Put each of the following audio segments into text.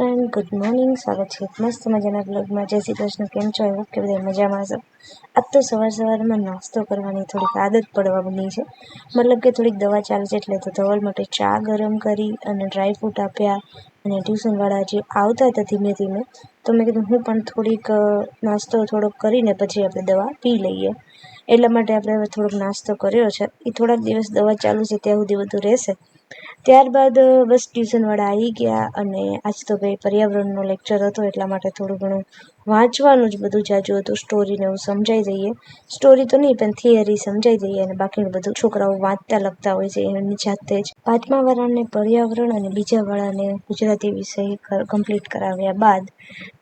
Friend, good morning. સ્વાગત છે મસ્ત મજાના બ્લોગમાં. જય શ્રી કૃષ્ણ. કેમ છો? એવું કે બધા મજામાં હશો. આજ તો સવારમાં નાસ્તો કરવાની થોડીક આદત પડવા બની છે. મતલબ કે થોડીક દવા ચાલે છે, એટલે તો ધવલ માટે ચા ગરમ કરી અને ડ્રાયફ્રૂટ આપ્યા. અને ટ્યુશનવાળા જે આવતા હતા ધીમે ધીમે, તો મેં કીધું હું પણ થોડીક નાસ્તો થોડોક કરીને પછી આપણે દવા પી લઈએ. એટલા માટે આપણે હવે થોડોક નાસ્તો કર્યો છે. એ થોડાક દિવસ દવા ચાલુ છે ત્યાં સુધી બધું રહેશે. ત્યારબાદ બસ ટ્યુશનવાળા આવી ગયા અને આજ તો ભાઈ પર્યાવરણનો લેક્ચર હતો, એટલા માટે થોડું ઘણું વાંચવાનું જ બધું જાજુ હતું. સ્ટોરીને એવું સમજાઈ જઈએ, સ્ટોરી તો નહીં પણ થિયરી સમજાઈ જઈએ, અને બાકીનું બધું છોકરાઓ વાંચતા લખતા હોય છે એમની જાતે જ. 5મા વાળાને પર્યાવરણ અને બીજા વાળાને ગુજરાતી વિષય કમ્પ્લીટ કરાવ્યા બાદ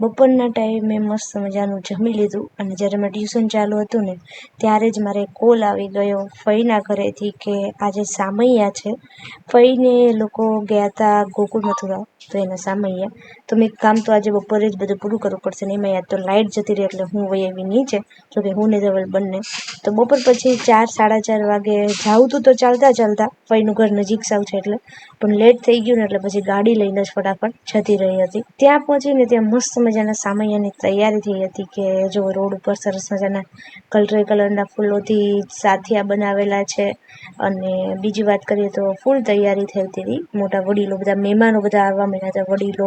બપોરના ટાઈમે મસ્ત મજાનું જમી લીધું. અને જ્યારે મારે ટ્યુશન ચાલુ હતું ને, ત્યારે જ મારે કોલ આવી ગયો ફઈના ઘરેથી કે આજે સામૈયા છે. ફઈને લોકો ગયા હતા ગોકુળ મથુરા, તો એના સામૈયા. તો મેં કામ તો આજે બપોરે જ બધું પૂરું કરવું પડશે ને, એમાં યાદ તો લાઇટ જતી રહી, એટલે હું વહી આવી નીચે. જોકે હું ને ધવલ બંને તો બપોર પછી 4-4:30 વાગે જાઉં તો ચાલતા ફઈનું ઘર નજીક સાવ છે એટલે, પણ લેટ થઈ ગયું ને એટલે પછી ગાડી લઈને જ ફટાફટ જતી રહી હતી. ત્યાં પહોંચીને ત્યાં મસ્ત મજાના સામૈયાની તૈયારી થઈ હતી કે જો રોડ ઉપર સરસ મજાના કલરના ફૂલોથી સાથિયા બનાવેલા છે. અને બીજી વાત કરીએ તો ફૂલ તૈયારી થઈ હતી. મોટા વડીલો બધા મહેમાનો બધા આવવા માંડ્યા હતા. વડીલો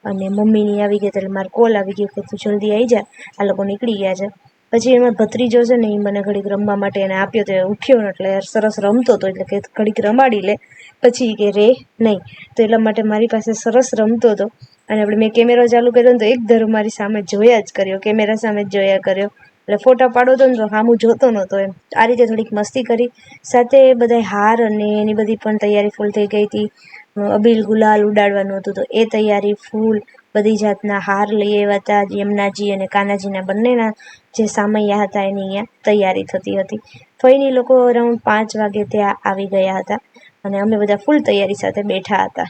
અને મમ્મીની આવી ગયા, એટલે મારો કોલ આવી ગયો કે તું જલ્દી આવી જા, આ લોકો નીકળી ગયા છે. પછી એમાં ભત્રીજો છે ને, એ મને ઘડીક રમવા માટે એને આપ્યો, તો ઉઠ્યો ને એટલે સરસ રમતો હતો, એટલે કે ઘડીક રમાડી લે પછી કે રે નહીં. તો એટલા માટે મારી પાસે સરસ રમતો હતો. અને મેં કેમેરો ચાલુ કર્યો ને તો એક ધારો મારી સામે જોયા જ કર્યો, કેમેરા સામે જ જોયા કર્યો. એટલે ફોટા પાડો હતો ને તો સામું જોતો નહોતો એમ. આ રીતે થોડીક મસ્તી કરી. સાથે બધા હાર અને એની બધી પણ તૈયારી ફૂલ થઈ ગઈ હતી. અબીલ ગુલાલ ઉડાડવાનું હતું, તો એ તૈયારી ફૂલ. બધી જાતના હાર લઈ આવ્યા હતા. યમુનાજી અને કાનાજીના બંનેના જે સામૈયા હતા એની અહીંયા તૈયારી થતી હતી. ફઈની લોકો અરાઉન્ડ 5 વાગે ત્યાં આવી ગયા હતા, અને અમે બધા ફૂલ તૈયારી સાથે બેઠા હતા.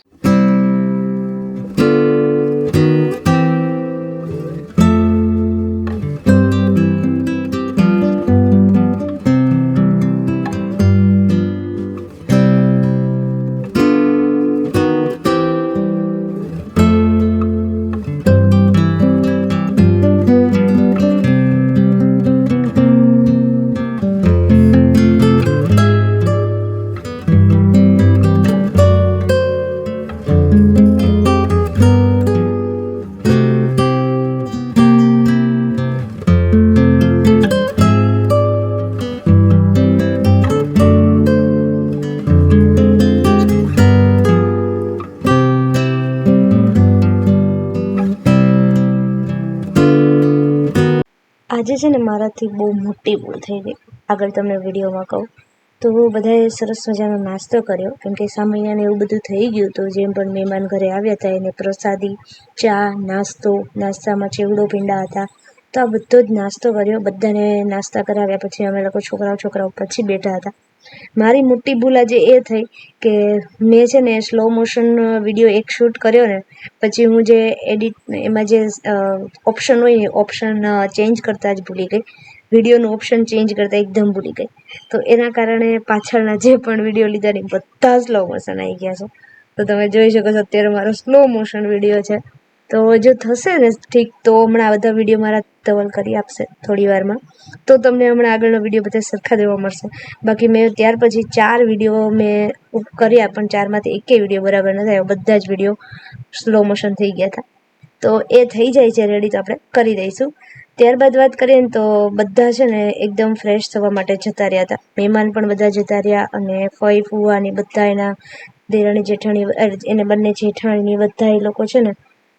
આજે છે ને મારાથી બહુ મોટી ભૂલ થઈ ગઈ. આગળ તમને વિડીયોમાં કહું તો બધાએ સરસ મજાનો નાસ્તો કર્યો, કેમ કે સામૈયાને એવું બધું થઈ ગયું હતું. જેમ પણ મહેમાન ઘરે આવ્યા હતા એને પ્રસાદી, ચા, નાસ્તામાં ચેવડો પીંડા હતા. તો આ બધો જ નાસ્તો કર્યો. બધાને નાસ્તા કરાવ્યા પછી અમે લોકો છોકરાઓ પછી બેઠા હતા. મારી મોટી ભૂલ આજે એ થઈ કે મેં છે ને સ્લો મોશન વિડીયો એક શૂટ કર્યો ને, પછી હું જે એડિટ એમાં જે ઓપ્શન હોય એ ઓપ્શન ચેન્જ કરતા જ ભૂલી ગઈ. વિડીયોનું ઓપ્શન ચેન્જ કરતા એકદમ ભૂલી ગઈ. તો એના કારણે પાછળના જે પણ વિડીયો લીધા ને બધા સ્લો મોશન આવી ગયા છે. તો તમે જોઈ શકો છો અત્યારે મારો સ્લો મોશન વિડીયો છે. તો જો થશે ને ઠીક, તો હમણાં બધા વિડીયો મારા ધવલ કરી આપશે થોડી વારમાં, તો તમને હમણાં આગળનો વિડીયો બધા સરખા જોવા મળશે. બાકી મેં ત્યાર પછી 4 વિડીયો મેં કર્યા, પણ 4માંથી એકેય વિડીયો બરાબર ન થયો. બધા જ વિડીયો સ્લો મોશન થઈ ગયા હતા. તો એ થઈ જાય છે રેડી, તો આપણે કરી દઈશું. ત્યારબાદ વાત કરીએ ને તો બધા છે ને એકદમ ફ્રેશ થવા માટે જતા રહ્યા હતા. મહેમાન પણ બધા જતા રહ્યા, અને ફઈ ફુવાની બધા એના દેરાણી જેઠાણી એને બંને જેઠાણીની બધા એ લોકો છે ને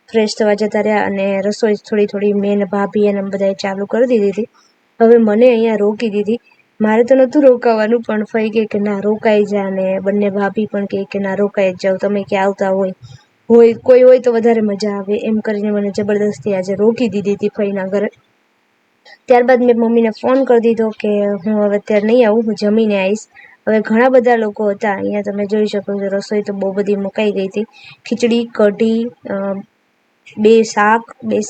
ફ્રેશ થવા જતા રહ્યા. અને રસોઈ થોડી મેં ને ભાભી અને બધાએ ચાલુ કરી દીધી હતી. હવે મને અહીંયા રોકી દીધી. મારે તો નહોતું રોકાવાનું, પણ ફઈ કહે કે ના રોકાઈ જા, અને બંને ભાભી પણ કહે કે ના રોકાઈ જ જાઓ, તમે ક્યાં આવતા કોઈ હોય તો વધારે મજા આવે, એમ કરીને મને જબરદસ્તી આજે રોકી દીધી હતી ફઈના ઘરે. ત્યારબાદ મેં મમ્મીને ફોન કરી દીધો કે હું હવે અત્યારે નહીં આવું, હું જમીને આવીશ. હવે ઘણા બધા લોકો હતા અહીંયા, તમે જોઈ શકો છો. રસોઈ તો બહુ બધી મુકાઈ ગઈ હતી. ખીચડી, કઢી, 2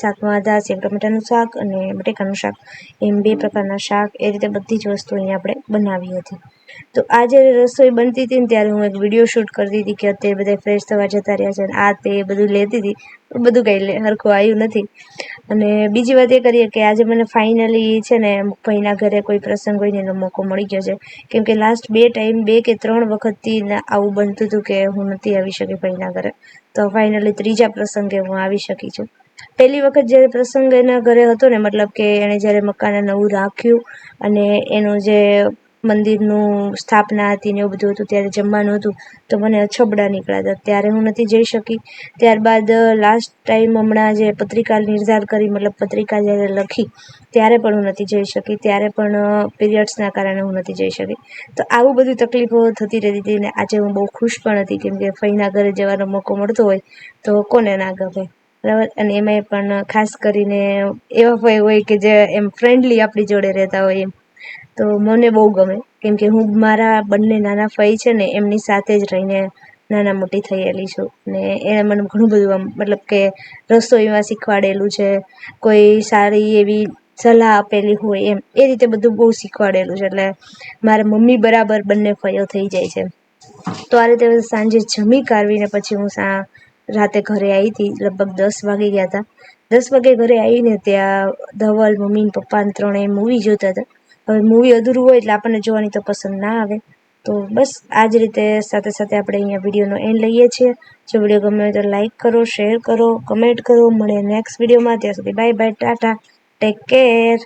શાકમાં હતા. સેવ ટમેટાનું શાક અને બટેકાનું શાક, એમ 2 પ્રકારના શાક. એ રીતે બધી જ વસ્તુ અહીંયા આપણે બનાવી હતી. તો આ જ્યારે રસોઈ બનતી હતી ને ત્યારે હું એક વિડીયો શૂટ કરતી હતી કે અત્યારે બધા ફ્રેશ થવા જતા રહ્યા છે અને આ તે બધું લેતી હતી, બધું કંઈ હરખું આવ્યું નથી. અને બીજી વાત એ કરીએ કે આજે મને ફાઇનલી છે ને ભાઈના ઘરે કોઈ પ્રસંગ હોય ને એનો મોકો મળી ગયો છે. કેમ કે લાસ્ટ 2 કે 3 વખતથી આવું બનતું હતું કે હું નથી આવી શકી ભાઈના ઘરે. તો ફાઇનલી 3જા પ્રસંગે હું આવી શકી છું. પહેલી વખત જ્યારે પ્રસંગ એના ઘરે હતો ને, મતલબ કે એણે જ્યારે મકાન નવું રાખ્યું અને એનું જે મંદિરનું સ્થાપના હતી ને એવું બધું હતું, ત્યારે જમવાનું હતું તો મને અછબડા નીકળ્યા હતા, ત્યારે હું નથી જઈ શકી. ત્યારબાદ લાસ્ટ ટાઈમ હમણાં જે પત્રિકા નિર્ધાર કરી, મતલબ પત્રિકા જ્યારે લખી ત્યારે પણ હું નથી જઈ શકી, ત્યારે પણ પીરિયડ્સના કારણે હું નથી જઈ શકી. તો આવું બધું તકલીફો થતી રહેતી હતી ને આજે હું બહુ ખુશ પણ હતી કેમ કે ફઈના ઘરે જવાનો મોકો મળતો હોય તો કોને ના ગમે, બરાબર. અને એમાંય પણ ખાસ કરીને એવા ફઈ હોય કે જે એમ ફ્રેન્ડલી આપણી જોડે રહેતા હોય એમ, તો મને બહુ ગમે. કેમ કે હું મારા બંને નાના ફઈ છે ને એમની સાથે જ રહીને નાના મોટી થયેલી છું ને એણે મને ઘણું બધું આમ મતલબ કે રસોઈમાં શીખવાડેલું છે, કોઈ સારી એવી સલાહ આપેલી હોય એમ, એ રીતે બધું બહુ શીખવાડેલું છે. એટલે મારા મમ્મી બરાબર બંને ફઈઓ થઈ જાય છે. તો આ રીતે સાંજે જમી કાઢવીને પછી હું રાતે ઘરે આવી હતી, લગભગ 10 વાગી ગયા હતા. 10 વાગે ઘરે આવીને ત્યાં ધવલ, મમ્મી, પપ્પા ને ત્રણેય મૂવી જોતા હતા. હવે મૂવી અધૂરું હોય એટલે આપણને જોવાની તો પસંદ ના આવે. તો બસ આ જ રીતે સાથે સાથે આપણે અહીંયા વિડીયોનો એન્ડ લઈએ છીએ. જો વિડીયો ગમે હોય તો લાઈક કરો, શેર કરો, કમેન્ટ કરો. મળીએ નેક્સ્ટ વિડીયોમાં. ત્યાં સુધી bye bye, Tata, take care.